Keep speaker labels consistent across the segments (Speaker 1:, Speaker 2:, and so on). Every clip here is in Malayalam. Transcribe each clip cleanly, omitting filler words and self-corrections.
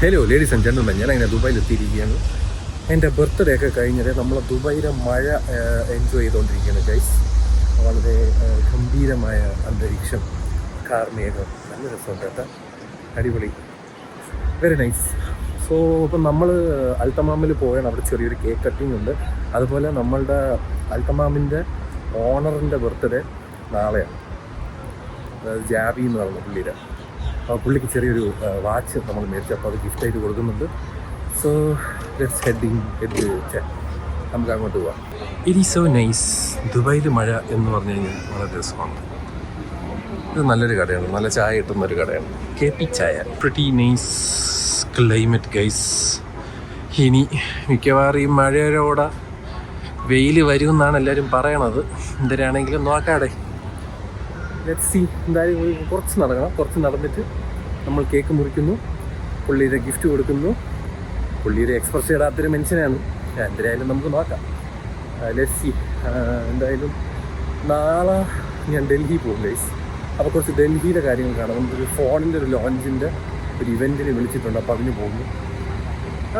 Speaker 1: ഹലോ ലേഡീസ് ആൻഡ് ജെന്റിൽമെൻ, ഞാനങ്ങനെ ദുബായിലെത്തിയിരിക്കുകയാണ്. എൻ്റെ ബർത്ത്ഡേ ഒക്കെ കഴിഞ്ഞത് നമ്മൾ ദുബായിലെ മഴ എൻജോയ് ചെയ്തുകൊണ്ടിരിക്കുകയാണ് ഗൈസ്. വളരെ ഗംഭീരമായ അന്തരീക്ഷം, കാർമേഘം, നല്ല രസമുണ്ട് കേട്ടോ, അടിപൊളി, വെരി നൈസ്. സോ ഇപ്പം നമ്മൾ അൽത്തമാമിൽ പോയാണ്. അവിടെ ചെറിയൊരു കേക്ക് കട്ടിങ് ഉണ്ട്. അതുപോലെ നമ്മളുടെ അൽത്തമാമിൻ്റെ ഓണറിൻ്റെ ബർത്ത്ഡേ നാളെയാണ്. അതായത് ജാബി എന്ന് പറയുന്ന പുള്ളിയുടെ, പുള്ളിക്ക് ചെറിയൊരു വാച്ച് നമ്മൾ മേടിച്ചു. അപ്പോൾ അത് ഗിഫ്റ്റായിട്ട് കൊടുക്കുന്നുണ്ട്. സോ ലെറ്റ്സ് നമുക്ക് അങ്ങോട്ട് പോവാം. It is so nice. ദുബായിൽ മഴ എന്ന് പറഞ്ഞു കഴിഞ്ഞാൽ വളരെ രസമാണ്. ഇത് നല്ലൊരു കടയാണ്, നല്ല ചായ കിട്ടുന്നൊരു കടയാണ്, KP ചായ. Pretty nice climate guys. ഇനി മിക്കവാറും ഈ മഴയോടെ വെയിൽ വരുമെന്നാണ് എല്ലാവരും പറയണത്. എന്തിനാണെങ്കിലും നോക്കാടെ. Let's see. എന്തായാലും കുറച്ച് നടക്കണം. കുറച്ച് നടന്നിട്ട് നമ്മൾ കേക്ക് മുറിക്കുന്നു, പുള്ളിയുടെ ഗിഫ്റ്റ് കൊടുക്കുന്നു. പുള്ളിയുടെ എക്സ്പ്രസ് ഇടാത്തൊരു മനുഷ്യനാണ്. എന്തായാലും നമുക്ക് നോക്കാം. Let's see. എന്തായാലും നാളെ ഞാൻ ഡൽഹി പോകും ഗൈസ്. അപ്പോൾ കുറച്ച് ഡൽഹിയിലെ കാര്യങ്ങൾ കാണാം. നമുക്കൊരു ഫോണിൻ്റെ ഒരു ലോഞ്ചിൻ്റെ ഒരു ഇവൻറ്റിന് വിളിച്ചിട്ടുണ്ട്. അപ്പോൾ അതിന് പോകുന്നു.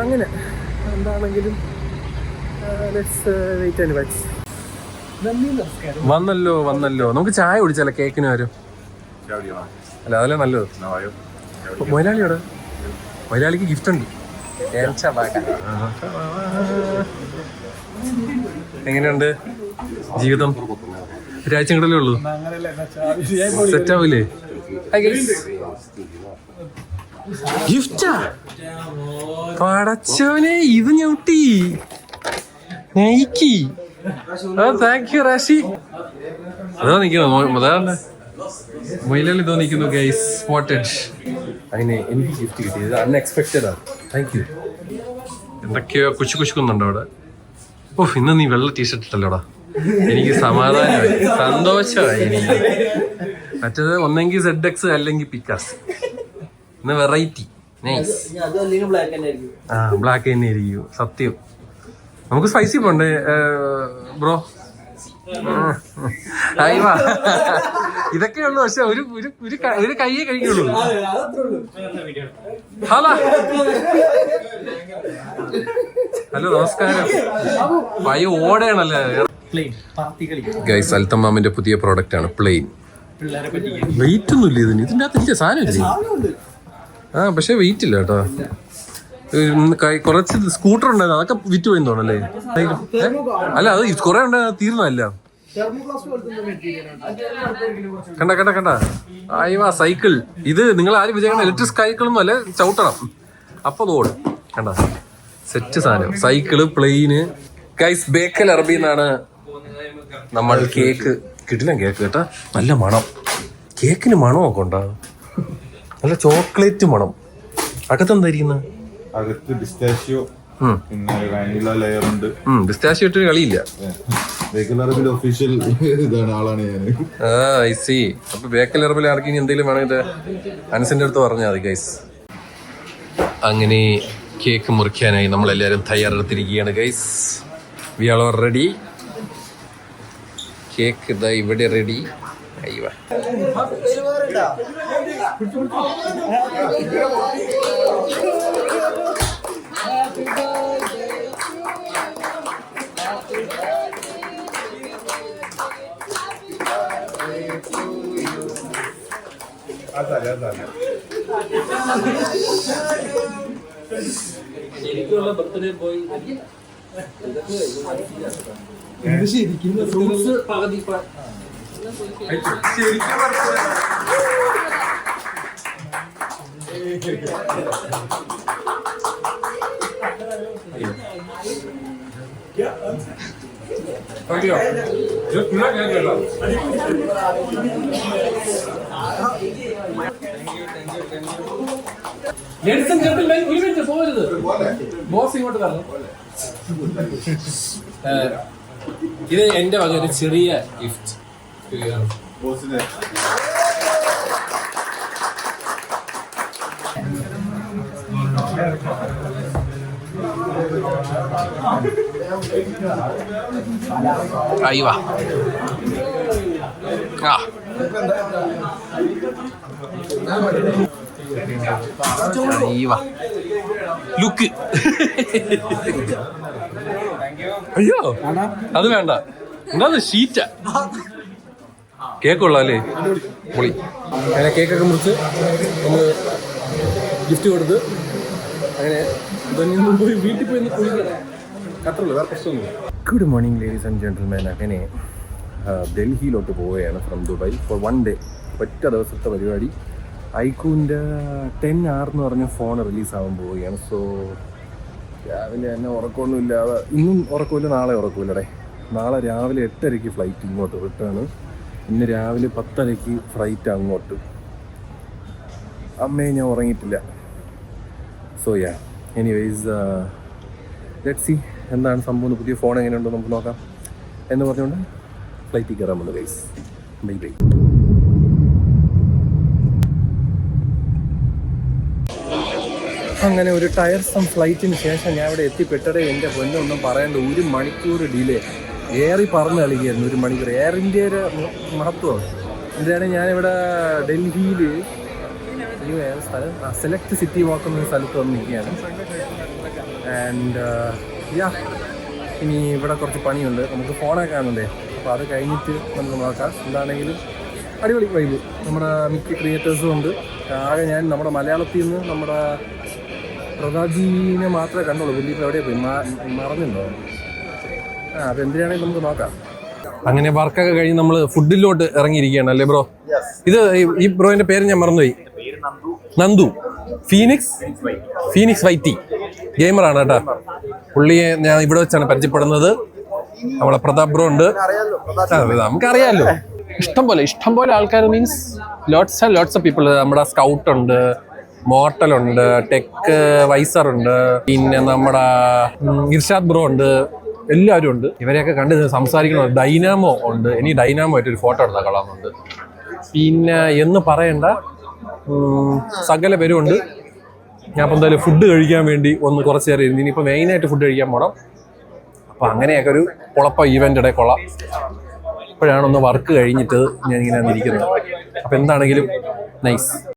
Speaker 1: അങ്ങനെ എന്താണെങ്കിലും ലെറ്റ്സ് വെയിറ്റ് ആൻഡ് വാച്ച്. വന്നല്ലോ നമുക്ക് ചായ കുടിച്ചാലോ? കേക്കിന് വരും അല്ല, അതല്ലേ നല്ലത്. മൊയിലാളിയോട് മൊയിലാളിക്ക് ഗിഫ്റ്റ് ഉണ്ട്. എങ്ങനെയുണ്ട് ജീവിതം? ഒരാഴ്ച കൂടെ ഉള്ളൂ, സെറ്റ് ആവൂലേ? ഗിഫ്റ്റാ പടച്ചോനെ, ഇത് ഞൗട്ടി നൈക്കി. Thank you Rashi. അതാ നിൽക്കുന്നു, അതാണ് മൊയിലാളി തോന്നിക്കുന്നു ഗൈസ്. സ്പോട്ടഡ്. അതിന് എനിക്ക് ഗിഫ്റ്റ് കിട്ടിയത് അൺഎക്സ്പെക്റ്റഡ് ആണ്. Thank you. എന്തൊക്കെയോ കുശുക്കുന്നുണ്ടോ അവിടെ? ഓഹ്, ഇന്ന് നീ വെള്ള ടീഷർട്ട് ഇട്ടല്ലോടാ. എനിക്ക് സമാധാനമായി, സന്തോഷമായി. എനിക്ക് മറ്റേത് ഒന്നെങ്കിൽ ZX അല്ലെങ്കിൽ പിക്കാസ്. ഇന്ന് വെറൈറ്റി. നൈസ്. ബ്ലാക്ക് തന്നെ ആയിരിക്കും സത്യം. നമുക്ക് സ്പൈസി പോണ്ടേ ബ്രോ? അയ്യവാ, ഇതൊക്കെ ഉള്ളു. പക്ഷെ ഒരു കയ്യേ കഴിക്കുള്ളൂ. ഹലോ നമസ്കാരം. പയ്യ ഓടയാണല്ലേ ഗൈസ്. അൽത്തമാമിന്റെ പുതിയ പ്രോഡക്റ്റ് ആണ് പ്ലെയിൻ. വെയിറ്റ് ഒന്നും ഇല്ല ഇതിന്. ഇതിന്റെ അകത്ത് ഇല്ല, സാധനം ഇല്ലേ? പക്ഷെ വെയിറ്റ് ഇല്ല കേട്ടോ. കുറച്ച് സ്കൂട്ടർ ഉണ്ടായിരുന്നു, അതൊക്കെ വിറ്റ് പോയി തോന്നല്ലേ? അല്ല, അത് കുറെ ഉണ്ടായിരുന്നു, തീർന്നല്ല. കണ്ട അയ്യവാ സൈക്കിൾ. ഇത് നിങ്ങൾ ആരും വിചാരിക്കണം ഇലക്ട്രിക് സൈക്കിളൊന്നും അല്ല, ചവിട്ടണം അപ്പൊ അത് ഓടും. കണ്ട സെറ്റ് സാധനം. സൈക്കിള്, പ്ലെയിന്. ഗൈസ്, ബേക്കൽ അറബിന്നാണ് നമ്മൾ കേക്ക്. കിട്ടില്ല കേക്ക് കേട്ടാ, നല്ല മണം. കേക്കിന് മണമൊക്കെ ഉണ്ടാകും, നല്ല ചോക്ലേറ്റ് മണം. അകത്തെന്തായിരിക്കുന്ന?
Speaker 2: അകത്ത് പിസ്താഷ്യോ, പിന്നെ വാനില ലെയർ ഉണ്ട്.
Speaker 1: പിസ്താഷ്യോ ഇട്ടൊരു കളിയില്ല.
Speaker 2: ബേക്കൽ അറബിലെ ഒഫീഷ്യൽ ഇതാണ്, ആളാണ് ഞാൻ.
Speaker 1: I C. അപ്പൊ ബേക്കൽ അറബിലെ ആർക്ക് ഇനി എന്തെങ്കിലും വേണമെങ്കിൽ അനസിന്റെ അടുത്ത് പറഞ്ഞാൽ മതി ഗൈസ്. അങ്ങനെ കേക്ക് മുറിക്കാനായി നമ്മളെല്ലാവരും തയ്യാറെടുത്തിരിക്കുകയാണ് guys. We are all ready. Cake ഇതാ ഇവിടെ റെഡി. അയ്യോ, ശരിക്കുള്ള ബർത്ത്ഡേ ബോയ്. ഫ്രൂട്ട്സ് പകുതി ലേഡീസ് ആൻഡ് ജെന്റിൽമെൻ, ഒരു മിനിറ്റ് പോകരുത്. ബോസ് ഇങ്ങോട്ട് തരണം. ഇത് എന്റെ വക ഒരു ചെറിയ gift. Ahí va. Ahí va.
Speaker 3: Look. അയ്യോ അത് വേണ്ട, എന്താ ഷീറ്റ. കേക്ക് കൊള്ളാം അല്ലേ? പൊളി.
Speaker 1: അങ്ങനെ കേക്കൊക്കെ മുറിച്ച് നമ്മൾ ഗിഫ്റ്റ് കൊടുത്ത് അങ്ങനെ പോയി വീട്ടിൽ പോയി കുളിക്കണം. അത്രയുള്ളൂ, വേറെ പ്രശ്നമൊന്നുമില്ല. Good morning ladies and gentleman. അങ്ങനെ ഡൽഹിയിലോട്ട് പോവുകയാണ് ഫ്രം ദുബായ് ഫോർ 1 day. ഒറ്റ ദിവസത്തെ പരിപാടി. ഐക്കൂൻ്റെ 10R എന്ന് പറഞ്ഞ ഫോൺ റിലീസാകാൻ പോവുകയാണ്. സോ രാവിലെ തന്നെ ഉറക്കമൊന്നും ഇല്ലാതെ, ഇന്നും ഉറക്കമില്ല, നാളെ ഉറക്കമില്ലടേ. നാളെ രാവിലെ 8:30 ഫ്ലൈറ്റ് ഇങ്ങോട്ട് റിട്ടേൺ. ഇന്ന് രാവിലെ 10:30 ഫ്ലൈറ്റ് അങ്ങോട്ട്. അമ്മയെ ഞാൻ ഉറങ്ങിയിട്ടില്ല. So yeah, anyways let's see എന്താണ് സംഭവം, പുതിയ ഫോൺ എങ്ങനെയുണ്ടോ നമുക്ക് നോക്കാം എന്ന് പറഞ്ഞുകൊണ്ട് ഫ്ലൈറ്റിൽ കയറാൻ വന്നു ഗൈസ്. Bye bye. അങ്ങനെ ഒരു ടയർസം ഫ്ലൈറ്റിന് ശേഷം ഞാൻ ഇവിടെ എത്തിപ്പെട്ടതേ എൻ്റെ പൊന്നൊന്നും പറയേണ്ട. 1 മണിക്കൂർ ഡിലേ. ഏറി പറന്ന് കളിക്കുകയായിരുന്നു 1 മണിക്കൂർ. എയർ ഇന്ത്യയുടെ മഹത്വം എന്താണ്. ഞാനിവിടെ ഡൽഹിയിൽ സ്ഥലം സെലക്ട് സിറ്റി വാക്ക് എന്ന സ്ഥലത്ത് വന്ന് നിൽക്കുകയാണ്. ആൻഡ് യാ, ഇനി ഇവിടെ കുറച്ച് പണിയുണ്ട്. നമുക്ക് ഫോണൊക്കെ കാണണ്ടേ, അപ്പോൾ അത് കഴിഞ്ഞിട്ട് നമുക്ക് നോക്കാം. എന്താണെങ്കിലും അടിപൊളി വൈബ്. നമ്മുടെ മിക്ക ക്രിയേറ്റേഴ്സും ഉണ്ട്. ആകെ ഞാൻ നമ്മുടെ മലയാളത്തിൽ നിന്ന് നമ്മുടെ പ്രതാജീനെ മാത്രമേ കണ്ടുള്ളൂ. പുള്ളിപ്പോൾ എവിടെയാണ് പോയി മറന്നുണ്ടോ? അപ്പോൾ എന്തിനാണെങ്കിൽ നമുക്ക് നോക്കാം. അങ്ങനെ വർക്കൊക്കെ കഴിഞ്ഞ് നമ്മൾ ഫുഡിലോട്ട് ഇറങ്ങിയിരിക്കുകയാണ് അല്ലേ ബ്രോ? ഇത് ഈ ബ്രോയിൻ്റെ പേര് ഞാൻ മറന്നുപോയി. നന്ദു. ഫീനിക്സ് വൈറ്റി ഗെയിമറാണ് കേട്ടോ. പുള്ളിയെ ഞാൻ ഇവിടെ വെച്ചാണ് പരിചയപ്പെടുന്നത്. നമ്മളെ പ്രതാപ് ബ്രോ ഉണ്ട്, നമുക്കറിയാമല്ലോ. ഇഷ്ടംപോലെ ആൾക്കാർ, മീൻസ് ലോട്ട്സ് ഓഫ് പീപ്പിൾ. നമ്മുടെ സ്കൗട്ട് ഉണ്ട്, മോർട്ടലുണ്ട്, ടെക് വൈസറുണ്ട്, പിന്നെ നമ്മുടെ ഇർഷാദ് ബ്രോ ഉണ്ട്, എല്ലാവരും ഉണ്ട്. ഇവരെയൊക്കെ കണ്ട് സംസാരിക്കണം. ഡൈനാമോ ഉണ്ട്. ഇനി ഡൈനാമോ ആയിട്ടൊരു ഫോട്ടോ എടുത്താൽ കൊള്ളാമെന്നുണ്ട്. പിന്നെ എന്ന് പറയണ്ട, സകല പേരുണ്ട്. ഞാൻ ഇപ്പം എന്തായാലും ഫുഡ് കഴിക്കാൻ വേണ്ടി ഒന്ന് കുറച്ച് നേരം ഇരുന്ന് ഇനിയിപ്പോൾ മെയിനായിട്ട് ഫുഡ് കഴിക്കാൻ പോകണം. അപ്പോൾ അങ്ങനെയൊക്കെ ഒരു കുഴപ്പം ഈവൻ്റ് ഇടയിൽ കൊള്ളാം. ഇപ്പോഴാണ് ഒന്ന് വർക്ക് കഴിഞ്ഞിട്ട് ഞാനിങ്ങനെ ഇരിക്കുന്നത്. അപ്പോൾ എന്താണെങ്കിലും നൈസ്.